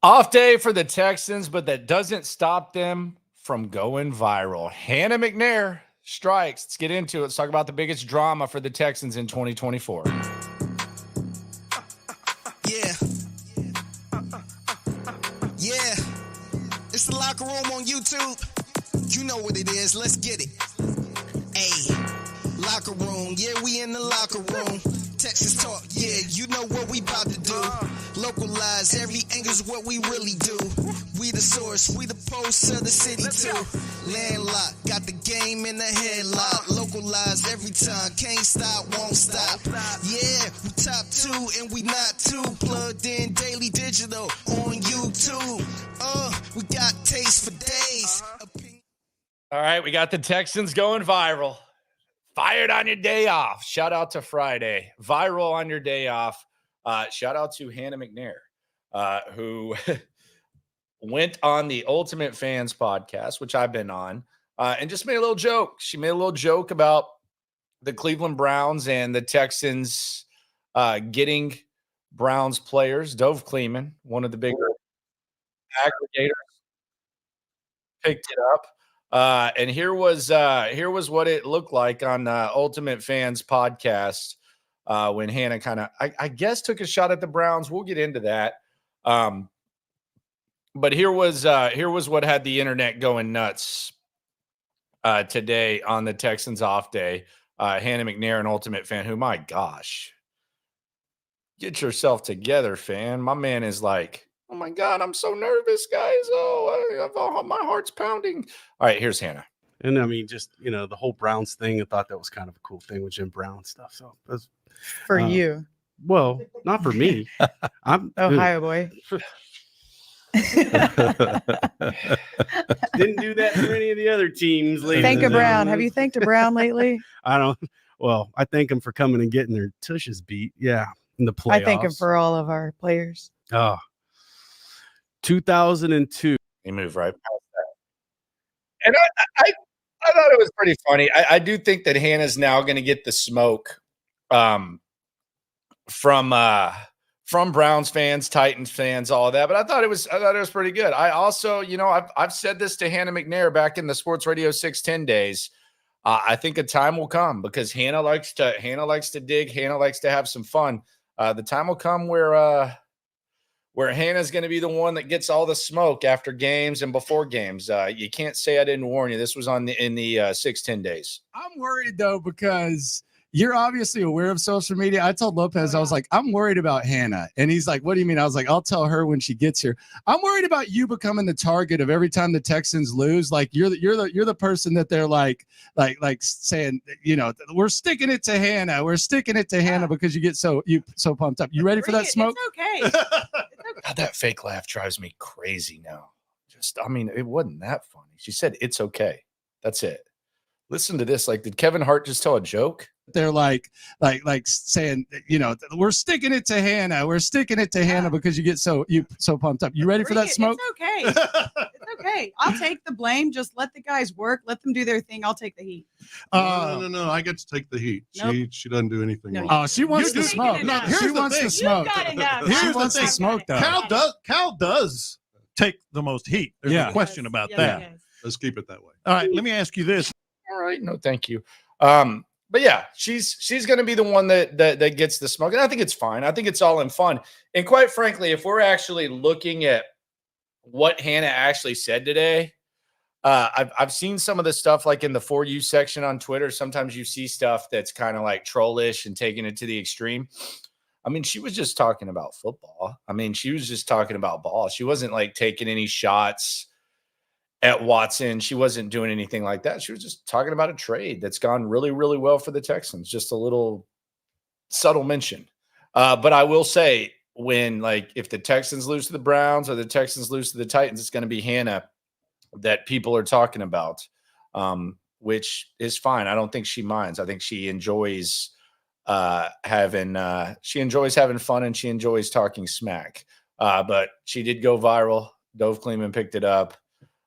Off day for the Texans, but that doesn't stop them from going viral. Hannah McNair strikes. Let's get into it. Let's talk about the biggest drama for the Texans in 2024. Yeah. Yeah. It's the Locker Room on YouTube. You know what it is. Let's get it. Hey. Locker Room. Yeah, we in the locker room. Texas talk. Yeah, you know what we about to do. Localize every angle's what we really do. We the source, we the pulse of the city too. Landlocked, got the game in the headlock. Localize every time, can't stop, won't stop. Yeah, we top 2 and we not too. Plugged in daily digital on YouTube. We got taste for days. All right, we got the Texans going viral. Fired on your day off. Shout out to Friday. Viral on your day off. Shout out to Hannah McNair, who went on the Ultimate Fans podcast, which I've been on, and just made a little joke. She made a little joke about the Cleveland Browns and the Texans getting Browns players. Dove Kleeman, one of the bigger aggregators, picked it up. And here was what it looked like on Ultimate Fans podcast when Hannah kind of, I guess, took a shot at the Browns. We'll get into that. But here was what had the internet going nuts today on the Texans off day. Hannah McNair, an Ultimate Fan, who, my gosh, get yourself together, fan. My man is like, oh my God, I'm so nervous, guys. Oh, my heart's pounding. All right, here's Hannah. And I mean, just, the whole Browns thing, I thought that was kind of a cool thing with Jim Brown stuff. So it was, for you. Well, not for me. I'm Ohio boy. Didn't do that for any of the other teams lately. Thank a Brown. Have you thanked a Brown lately? I thank him for coming and getting their tushes beat. Yeah, in the playoffs. I thank him for all of our players. 2002. He moved right past that. And I thought it was pretty funny. I do think that Hannah's now going to get the smoke from Browns fans, Titans fans, all of that. But I thought it was pretty good. I also, I've said this to Hannah McNair back in the Sports Radio 610 days. I think a time will come because Hannah likes to dig. Hannah likes to have some fun. The time will come where Hannah's going to be the one that gets all the smoke after games and before games. You can't say I didn't warn you. This was in the 610 days. I'm worried though because you're obviously aware of social media. I told Lopez, I was like, I'm worried about Hannah. And he's like, what do you mean? I was like, I'll tell her when she gets here. I'm worried about you becoming the target of every time the Texans lose. Like you're the person that they're like saying, we're sticking it to Hannah. We're sticking it to Hannah because you get so pumped up. You ready for that smoke? It's okay. God, that fake laugh drives me crazy now. It wasn't that funny. She said, it's okay. That's it. Listen to this. Like, did Kevin Hart just tell a joke? They're like saying, we're sticking it to Hannah. We're sticking it to Hannah because you get so pumped up. You ready for that smoke? It's okay. It's okay. I'll take the blame. Just let the guys work. Let them do their thing. I'll take the heat. No. I get to take the heat. Nope. She doesn't do anything wrong. Oh, she wants the smoke. No, She wants the smoke. She wants the smoke, though. Cal does take the most heat. There's no question about that. Let's keep it that way. All right, let me ask you this. All right, no, thank you. But yeah, she's going to be the one that gets the smoke, and I think it's fine. I think it's all in fun. And quite frankly, if we're actually looking at what Hannah actually said today, I've seen some of the stuff like in the For You section on Twitter. Sometimes you see stuff that's kind of like trollish and taking it to the extreme. She was just talking about football. She was just talking about ball. She wasn't like taking any shots at Watson. She wasn't doing anything like that. She was just talking about a trade that's gone really, really well for the Texans. Just a little subtle mention. But I will say if the Texans lose to the Browns or the Texans lose to the Titans, it's going to be Hannah that people are talking about, which is fine. I don't think she minds. I think she enjoys having fun and she enjoys talking smack. But she did go viral. Dove Kleeman picked it up.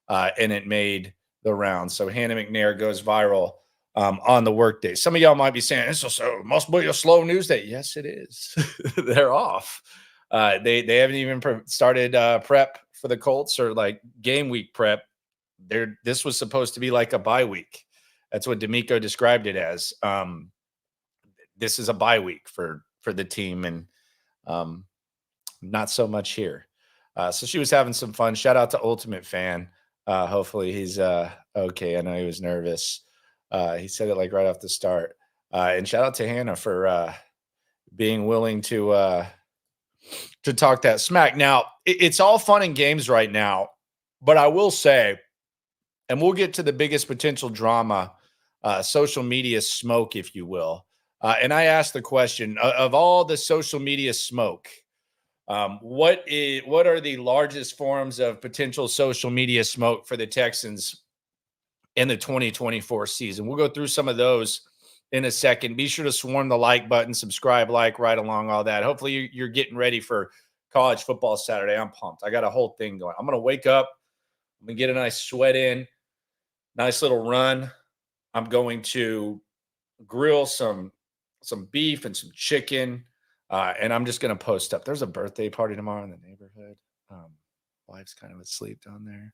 And it made the rounds. So Hannah McNair goes viral on the workday. Some of y'all might be saying, must be a slow news day. Yes, it is. They're off. They haven't even started prep for the Colts or like game week prep. This was supposed to be like a bye week. That's what D'Amico described it as. This is a bye week for the team, and not so much here. So she was having some fun. Shout out to Ultimate Fan. Hopefully he's okay. I know he was nervous. He said it like right off the start. And shout out to Hannah for being willing to talk that smack. Now, it's all fun and games right now, but I will say, and we'll get to the biggest potential drama, social media smoke, if you will. And I asked the question of all the social media smoke, what are the largest forms of potential social media smoke for the Texans in the 2024 season? We'll go through some of those in a second. Be sure to swarm the like button, subscribe, like, right along, all that. Hopefully you're getting ready for college football Saturday. I'm pumped. I got a whole thing going. I'm going to wake up. I'm going to get a nice sweat in, nice little run. I'm going to grill some beef and some chicken. And I'm just going to post up. There's a birthday party tomorrow in the neighborhood. Wife's kind of asleep down there.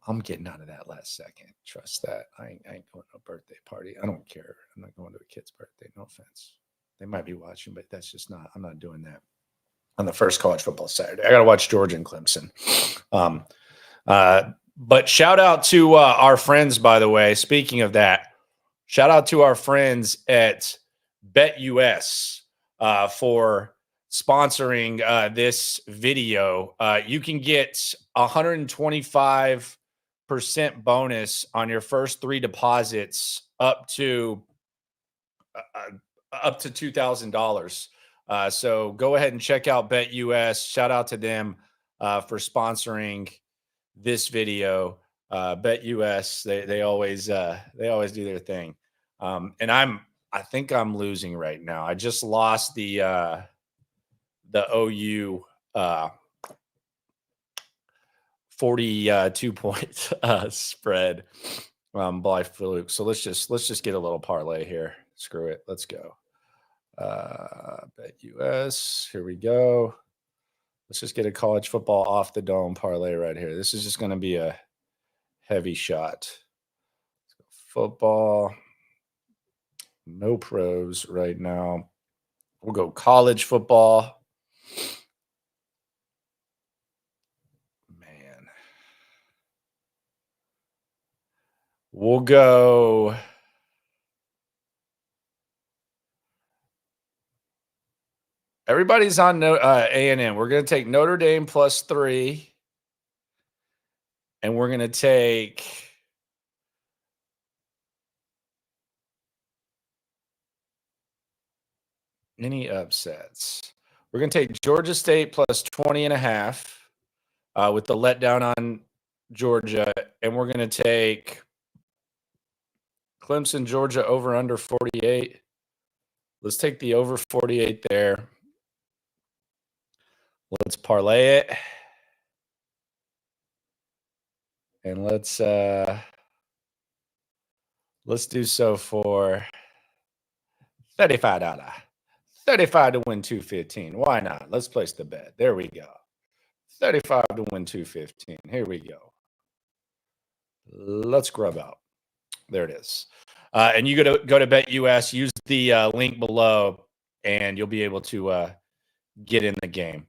I'm getting out of that last second. Trust that. I ain't going to a birthday party. I don't care. I'm not going to a kid's birthday. No offense. They might be watching, but that's just not. I'm not doing that on the first college football Saturday. I got to watch Georgia and Clemson. But shout out to our friends, by the way. Speaking of that, shout out to our friends at BetUS for sponsoring this video. You can get 125% bonus on your first 3 deposits up to $2,000. So go ahead and check out BetUS. Shout out to them for sponsoring this video. BetUS, they always do their thing. And I think I'm losing right now. I just lost the OU 42-point spread by fluke. So let's just get a little parlay here. Screw it. Let's go. BetUS. Here we go. Let's just get a college football off the dome parlay right here. This is just going to be a heavy shot. Let's go football. No pros right now. We'll go college football. Man. We'll go. Everybody's on A&M. We're going to take Notre Dame +3. And we're going to take any upsets. We're going to take Georgia State +20.5 with the letdown on Georgia. And we're going to take Clemson, Georgia over under 48. Let's take the over 48 there. Let's parlay it. And let's do so for $35. 35 to win 215. Why not? Let's place the bet. There we go. 35 to win 215. Here we go. Let's grub out. There it is. And you go to BetUS, use the link below, and you'll be able to get in the game.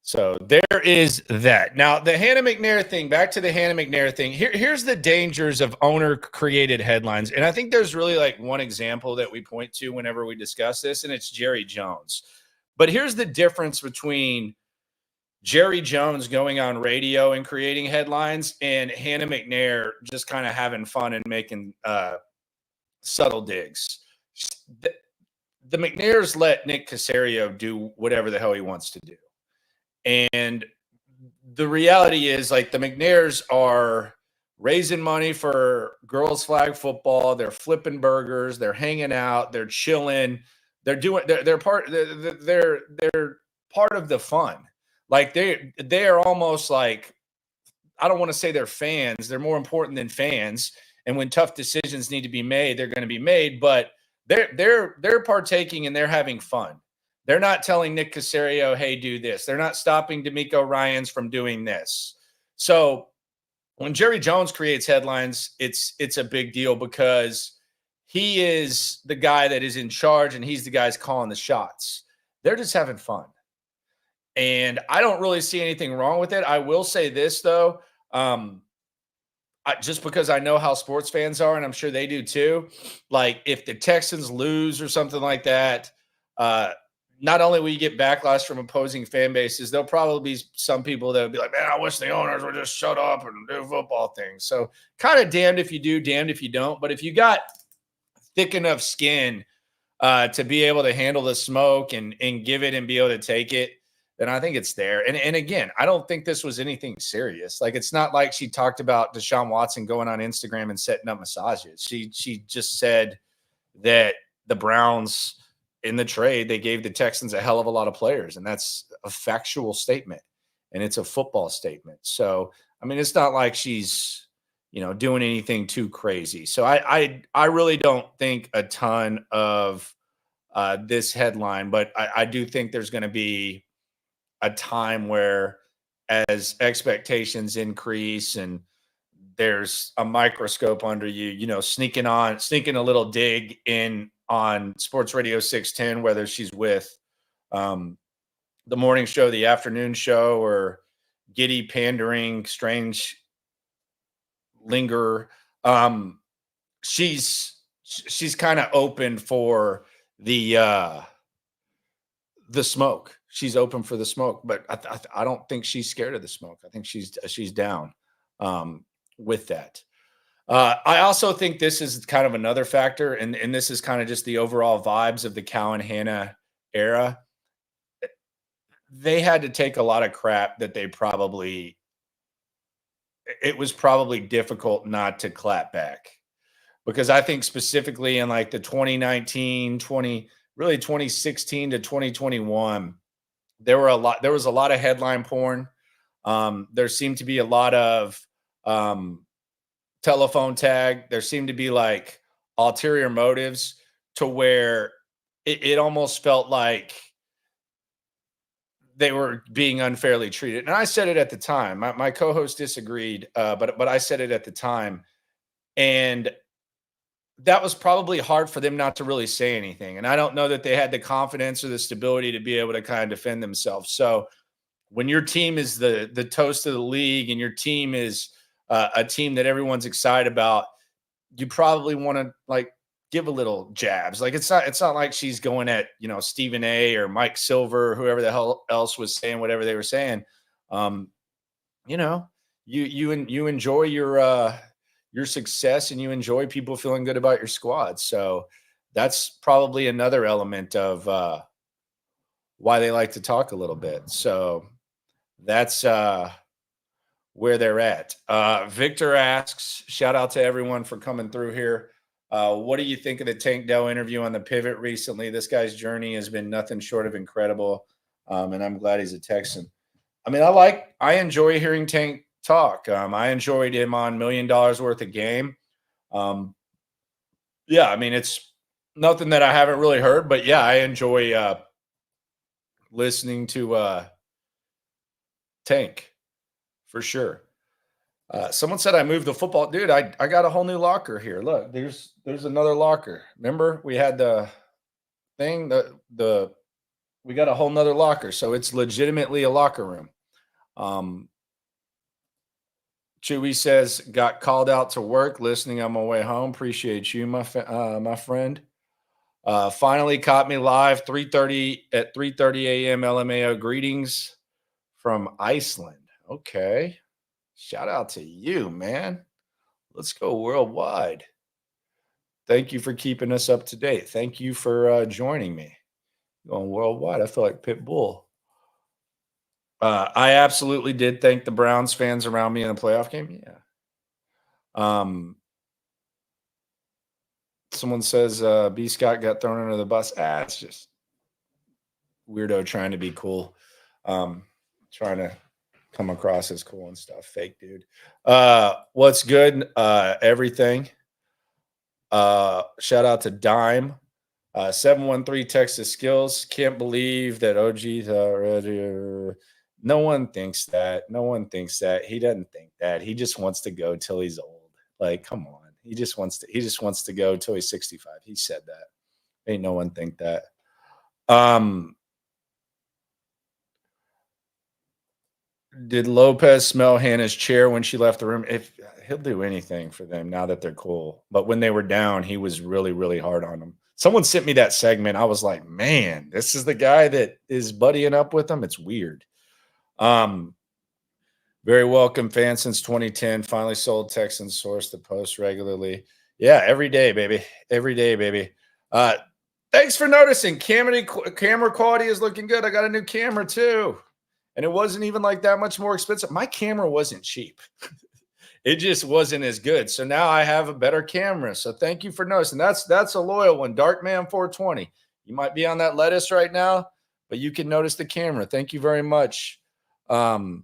So there is that. Now, the Hannah McNair thing, back to the Hannah McNair thing. Here's the dangers of owner-created headlines. And I think there's really like one example that we point to whenever we discuss this, and it's Jerry Jones. But here's the difference between Jerry Jones going on radio and creating headlines and Hannah McNair just kind of having fun and making subtle digs. The McNairs let Nick Caserio do whatever the hell he wants to do. And the reality is, like, the McNairs are raising money for girls flag football. They're flipping burgers. They're hanging out. They're chilling. They're part of the fun. Like they are almost like, I don't want to say they're fans. They're more important than fans. And when tough decisions need to be made, they're going to be made. But they're partaking and they're having fun. They're not telling Nick Caserio, hey, do this. They're not stopping D'Amico Ryans from doing this. So when Jerry Jones creates headlines, it's a big deal because he is the guy that is in charge and he's the guy that's calling the shots. They're just having fun. And I don't really see anything wrong with it. I will say this, though. Just because I know how sports fans are, and I'm sure they do too, like if the Texans lose or something like that, not only will you get backlash from opposing fan bases, there'll probably be some people that will be like, man, I wish the owners would just shut up and do football things. So kind of damned if you do, damned if you don't. But if you got thick enough skin to be able to handle the smoke and give it and be able to take it, then I think it's there. And again, I don't think this was anything serious. Like, it's not like she talked about Deshaun Watson going on Instagram and setting up massages. She just said that the Browns in the trade, they gave the Texans a hell of a lot of players. And that's a factual statement. And it's a football statement. So, I mean, it's not like she's, doing anything too crazy. So I really don't think a ton of this headline, but I do think there's going to be a time where as expectations increase and there's a microscope under you, sneaking a little dig in on Sports Radio 610, whether she's with the morning show, the afternoon show, or giddy pandering, strange lingerer. She's kind of open for the smoke. She's open for the smoke, but I don't think she's scared of the smoke. I think she's down with that. I also think this is kind of another factor, and this is kind of just the overall vibes of the Cal and Hannah era. They had to take a lot of crap that it was probably difficult not to clap back, because I think specifically in like the 2016 to 2021, there was a lot of headline porn. There seemed to be a lot of telephone tag. There seemed to be like ulterior motives to where it almost felt like they were being unfairly treated. And I said it at the time. My co-host disagreed, but I said it at the time. And that was probably hard for them not to really say anything. And I don't know that they had the confidence or the stability to be able to kind of defend themselves. So when your team is the toast of the league and your team is a team that everyone's excited about, you probably want to like give a little jabs. Like it's not like she's going at, Stephen A or Mike Silver or whoever the hell else was saying whatever they were saying. You enjoy your success and you enjoy people feeling good about your squad. So that's probably another element of why they like to talk a little bit. So that's where they're at. Victor asks, shout out to everyone for coming through here. What do you think of the Tank Dell interview on the Pivot recently? This guy's journey has been nothing short of incredible. And I'm glad he's a Texan. I mean, I enjoy hearing Tank talk. I enjoyed him on $1 Million Worth of Game. Yeah, I mean, it's nothing that I haven't really heard, but yeah, I enjoy listening to Tank for sure. Someone said I moved the football. Dude, I got a whole new locker here. Look, there's another locker. Remember, we had the thing, we got a whole nother locker. So it's legitimately a locker room. Chewy says, got called out to work, listening on my way home. Appreciate you, my friend. Finally caught me live, 3:30 a.m. LMAO greetings from Iceland. Okay. Shout out to you, man. Let's go worldwide. Thank you for keeping us up to date. Thank you for joining me. Going worldwide. I feel like Pitbull. I absolutely did thank the Browns fans around me in the playoff game. Yeah. Someone says B. Scott got thrown under the bus. It's just weirdo trying to be cool. Trying to come across as cool and stuff. Fake dude. What's good? Everything. Shout out to Dime. 713 Texas Skills. Can't believe that OG's already. No one thinks that. No one thinks that. He doesn't think that. He just wants to go till he's old. Like, come on. He just wants to go till he's 65. He said that. Ain't no one think that. Did Lopez smell Hannah's chair when she left the room? If he'll do anything for them now that they're cool. But when they were down, he was really, really hard on them. Someone sent me that segment. I was like, man, this is the guy that is buddying up with them. It's weird. Very welcome fan since 2010. Finally sold Texans source the post regularly. Yeah, every day, baby. Every day, baby. Thanks for noticing. Camera quality is looking good. I got a new camera too. And it wasn't even like that much more expensive. My camera wasn't cheap. It just wasn't as good. So now I have a better camera. So thank you for noticing. That's a loyal one. Darkman 420. You might be on that lettuce right now, but you can notice the camera. Thank you very much for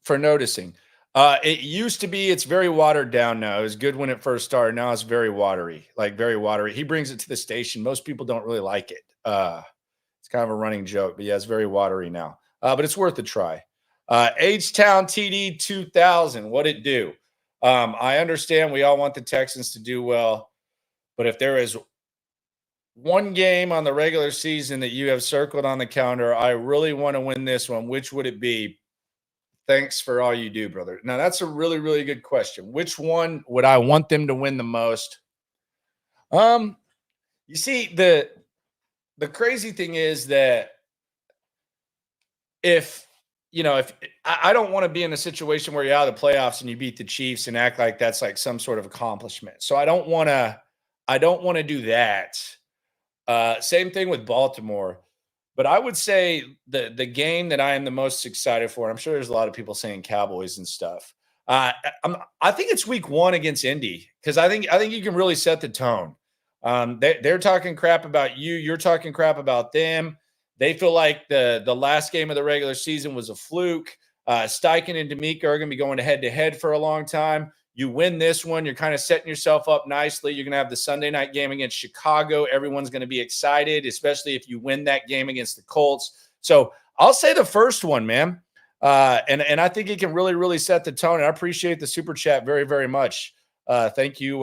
noticing. It used to be, it's very watered down now. It was good when it first started. Now it's very watery, like very watery. He brings it to the station. Most people don't really like it. It's kind of a running joke, but yeah, it's very watery now. But it's worth a try. H-Town TD 2000, what'd it do? I understand we all want the Texans to do well, but if there is one game on the regular season that you have circled on the calendar, I really want to win this one, which would it be? Thanks for all you do, brother. Now, that's a really, really good question. Which one would I want them to win the most? You see, the crazy thing is that if I don't want to be in a situation where you're out of the playoffs and you beat the Chiefs and act like that's like some sort of accomplishment. So I don't want to do that. Same thing with Baltimore. But I would say the game that I am the most excited for, I'm sure there's a lot of people saying Cowboys and stuff. I think it's week 1 against Indy, because I think you can really set the tone. They're talking crap about you. You're talking crap about them. They feel like the last game of the regular season was a fluke. Steichen and D'Amico are going to be going head-to-head for a long time. You win this one, you're kind of setting yourself up nicely. You're going to have the Sunday night game against Chicago. Everyone's going to be excited, especially if you win that game against the Colts. So I'll say the first one, man. And I think it can really, really set the tone. And I appreciate the super chat very, very much. Thank you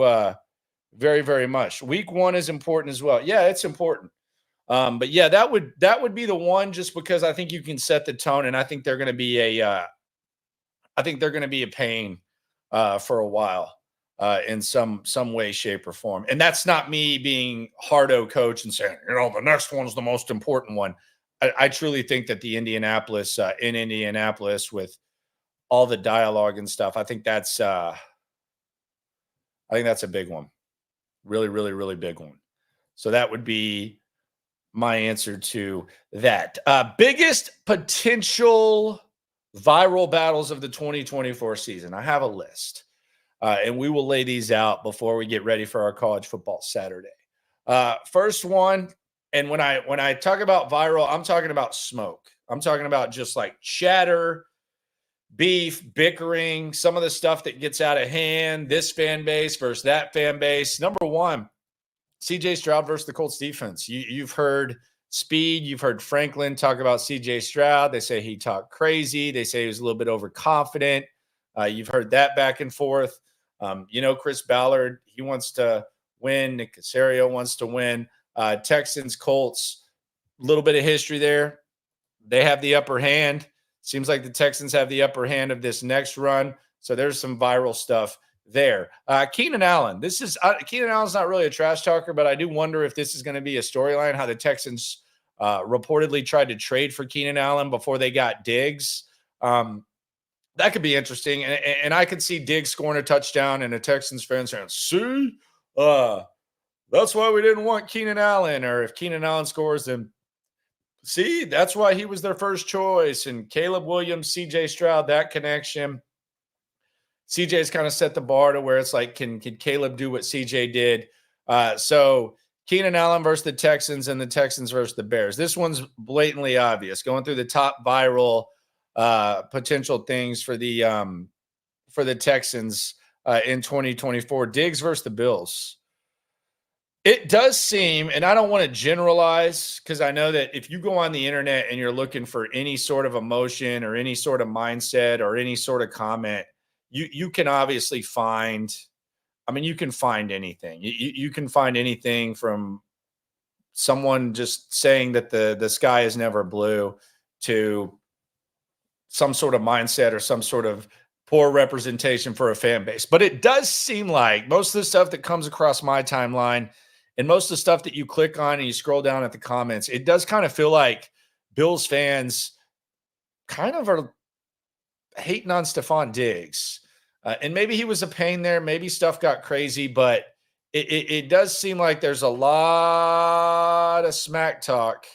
very, very much. Week 1 is important as well. Yeah, it's important. But yeah, that would be the one, just because I think you can set the tone, and I think they're going to be a pain for a while in some way, shape, or form. And that's not me being hardo coach and saying, the next one's the most important one. I truly think that the Indianapolis with all the dialogue and stuff, I think that's a big one. Really, really, really big one. So that would be my answer to that. Biggest potential viral battles of the 2024 season. I have a list, and we will lay these out before we get ready for our college football Saturday. First one, and when I talk about viral, I'm talking about smoke. I'm talking about just like chatter, beef, bickering, some of the stuff that gets out of hand, this fan base versus that fan base. Number one, CJ Stroud versus the Colts defense. You've heard Speed, you've heard Franklin talk about CJ Stroud. They say he talked crazy. They say he was a little bit overconfident. You've heard that back and forth. Chris Ballard, he wants to win. Nick Caserio wants to win. Texans, Colts, a little bit of history there. They have the upper hand. Seems like the Texans have the upper hand of this next run. So there's some viral stuff there. Keenan Allen. Keenan Allen's not really a trash talker, but I do wonder if this is going to be a storyline, how the Texans reportedly tried to trade for Keenan Allen before they got Diggs. That could be interesting. And I could see Diggs scoring a touchdown and a Texans fan saying, see, that's why we didn't want Keenan Allen. Or if Keenan Allen scores, then see, that's why he was their first choice. And Caleb Williams, CJ Stroud, that connection. CJ's kind of set the bar to where it's like, can Caleb do what CJ did? So Keenan Allen versus the Texans and the Texans versus the Bears. This one's blatantly obvious. Going through the top viral potential things for the Texans in 2024. Diggs versus the Bills. It does seem, and I don't want to generalize because I know that if you go on the internet and you're looking for any sort of emotion or any sort of mindset or any sort of comment, you can obviously find, I mean, you can find anything. You can find anything from someone just saying that the sky is never blue to some sort of mindset or some sort of poor representation for a fan base. But it does seem like most of the stuff that comes across my timeline and most of the stuff that you click on and you scroll down at the comments, it does kind of feel like Bills fans kind of are hating on Stefon Diggs. And maybe he was a pain there. Maybe stuff got crazy, but it does seem like there's a lot of smack talk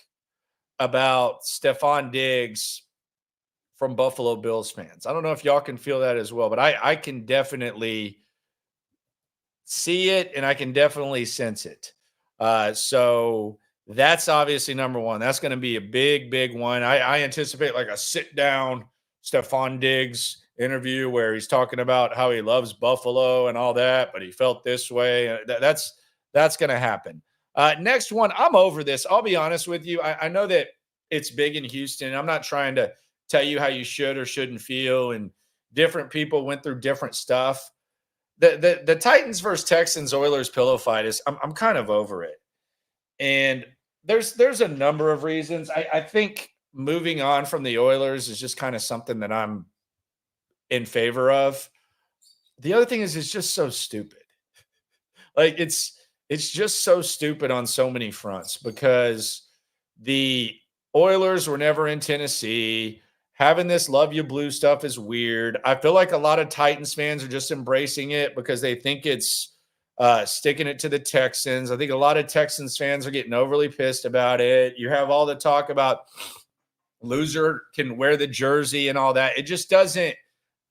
about Stefon Diggs from Buffalo Bills fans. I don't know if y'all can feel that as well, but I can definitely see it and I can definitely sense it. So that's obviously number one. That's going to be a big, big one. I anticipate like a sit down Stefon Diggs interview where he's talking about how he loves Buffalo and all that, but he felt this way. That's going to happen. Next one, I'm over this. I'll be honest with you. I know that it's big in Houston. I'm not trying to tell you how you should or shouldn't feel, and different people went through different stuff. The Titans versus Texans Oilers pillow fight is I'm kind of over it. And there's a number of reasons. I think moving on from the Oilers is just kind of something that I'm in favor of. The other thing is it's just so stupid. Like it's just so stupid on so many fronts because the Oilers were never in Tennessee. Having this love you blue stuff is weird. I feel like a lot of Titans fans are just embracing it because they think it's sticking it to the Texans. I think a lot of Texans fans are getting overly pissed about it. You have all the talk about loser can wear the jersey and all that. It just doesn't.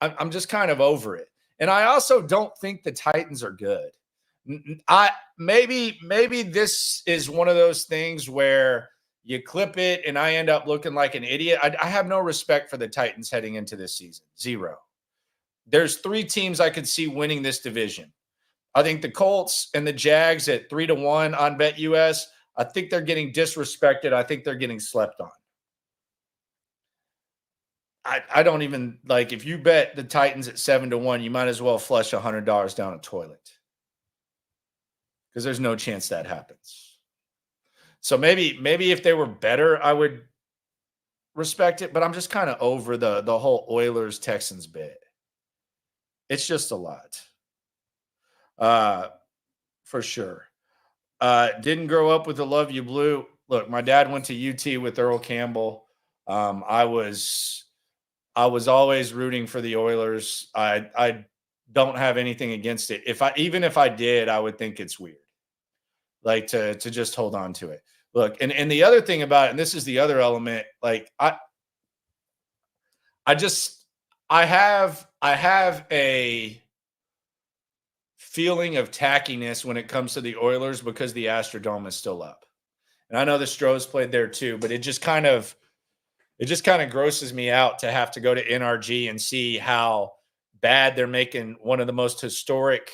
I'm just kind of over it. And I also don't think the Titans are good. Maybe this is one of those things where you clip it and I end up looking like an idiot. I have no respect for the Titans heading into this season. Zero. There's 3 teams I could see winning this division. I think the Colts and the Jags at 3-1 on BetUS. I think they're getting disrespected. I think they're getting slept on. I don't even like if you bet the Titans at 7-1, you might as well flush $100 down a toilet because there's no chance that happens. So maybe if they were better, I would respect it. But I'm just kind of over the whole Oilers Texans bit. It's just a lot, for sure. Didn't grow up with the love you blue. Look, my dad went to UT with Earl Campbell. I was always rooting for the Oilers. I don't have anything against it. Even if I did, I would think it's weird. Like to just hold on to it. Look, and the other thing about it, and this is the other element, like I have a feeling of tackiness when it comes to the Oilers because the Astrodome is still up. And I know the Stros played there too, but it just kind of grosses me out to have to go to NRG and see how bad they're making one of the most historic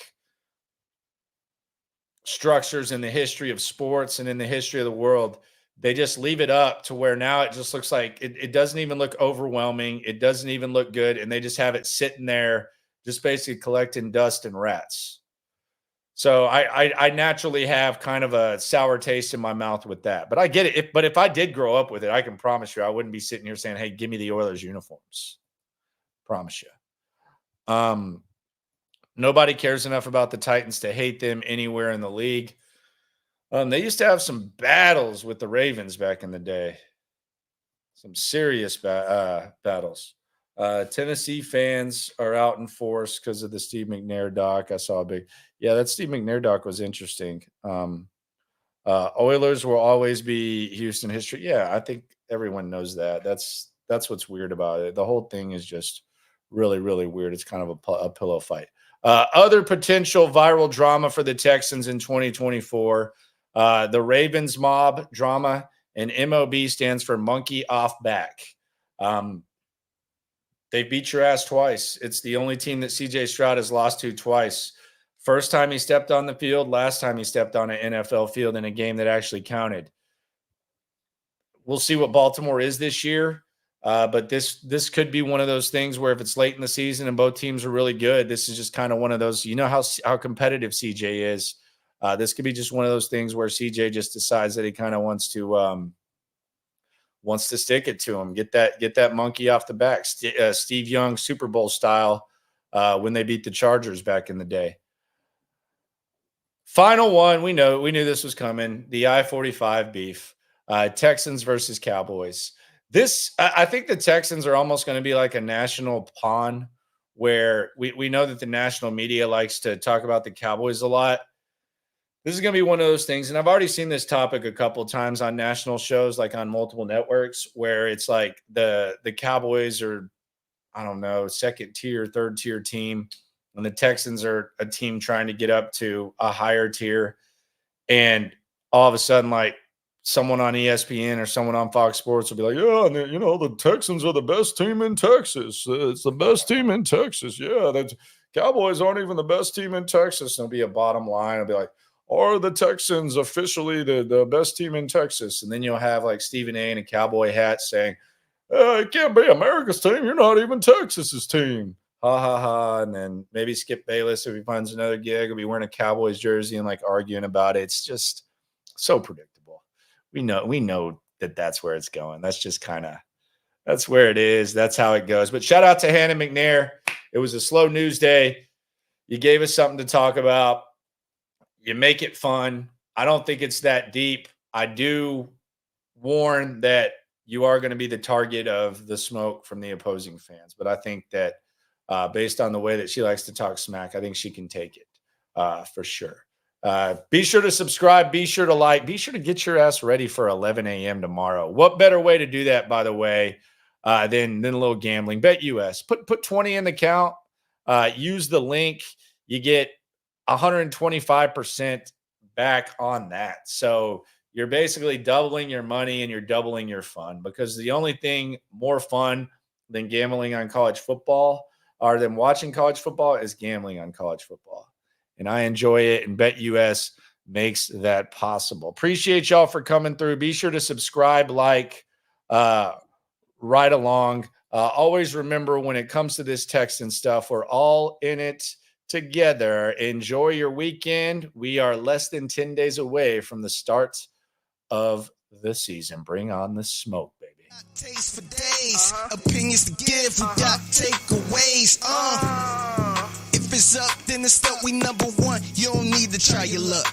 structures in the history of sports and in the history of the world. They just leave it up to where now it just looks like it doesn't even look overwhelming. It doesn't even look good. And they just have it sitting there, just basically collecting dust and rats. So I naturally have kind of a sour taste in my mouth with that, but I get it. But if I did grow up with it, I can promise you, I wouldn't be sitting here saying, "Hey, give me the Oilers uniforms." Promise you. Nobody cares enough about the Titans to hate them anywhere in the league. They used to have some battles with the Ravens back in the day. Some serious battles. Tennessee fans are out in force because of the Steve McNair doc. I saw that Steve McNair doc was interesting. Oilers will always be Houston history. Yeah, I think everyone knows that. That's what's weird about it. The whole thing is just really, really weird. It's kind of a pillow fight. Other potential viral drama for the Texans in 2024, the Ravens mob drama, and MOB stands for monkey off back. They beat your ass twice. It's the only team that CJ Stroud has lost to twice. First time he stepped on the field, last time he stepped on an NFL field in a game that actually counted. We'll see what Baltimore is this year. But this could be one of those things where if it's late in the season and both teams are really good, this is just kind of one of those, you know how competitive CJ is. This could be just one of those things where CJ just decides that he kind of wants to stick it to him, get that monkey off the back. Steve Young, Super Bowl style, when they beat the Chargers back in the day. Final one, we knew this was coming. The I-45 beef, Texans versus Cowboys. I think the Texans are almost going to be like a national pawn where we know that the national media likes to talk about the Cowboys a lot. This is going to be one of those things, and I've already seen this topic a couple of times on national shows, like on multiple networks, where it's like the Cowboys are, I don't know, second tier, third tier team, and the Texans are a team trying to get up to a higher tier, and all of a sudden, like, someone on ESPN or someone on Fox Sports will be like, yeah, the Texans are the best team in Texas. It's the best team in Texas. Yeah, the Cowboys aren't even the best team in Texas. And it'll be a bottom line. It'll be like, are the Texans officially the best team in Texas? And then you'll have like Stephen A. in a cowboy hat saying, it can't be America's team. You're not even Texas's team. Ha, ha, ha. And then maybe Skip Bayless, if he finds another gig, will be wearing a Cowboys jersey and like arguing about it. It's just so predictable. We know that that's where it's going. That's just that's where it is. That's how it goes. But shout out to Hannah McNair. It was a slow news day. You gave us something to talk about. You make it fun. I don't think it's that deep. I do warn that you are going to be the target of the smoke from the opposing fans. But I think that based on the way that she likes to talk smack, I think she can take it for sure. Be sure to subscribe. Be sure to like. Be sure to get your ass ready for 11 a.m. tomorrow. What better way to do that, by the way, than a little gambling? BetUS. Put 20 in the count. Use the link. You get 125% back on that. So you're basically doubling your money and you're doubling your fun, because the only thing more fun than gambling on college football or than watching college football is gambling on college football. And I enjoy it, and BetUS makes that possible. Appreciate y'all for coming through. Be sure to subscribe, like, right along. Always remember, when it comes to this Texan stuff, we're all in it together. Enjoy your weekend. We are less than 10 days away from the start of the season. Bring on the smoke, baby. Taste for days, opinions to give, we got takeaways. If it's up, then it's up. We number one. You don't need to try your luck.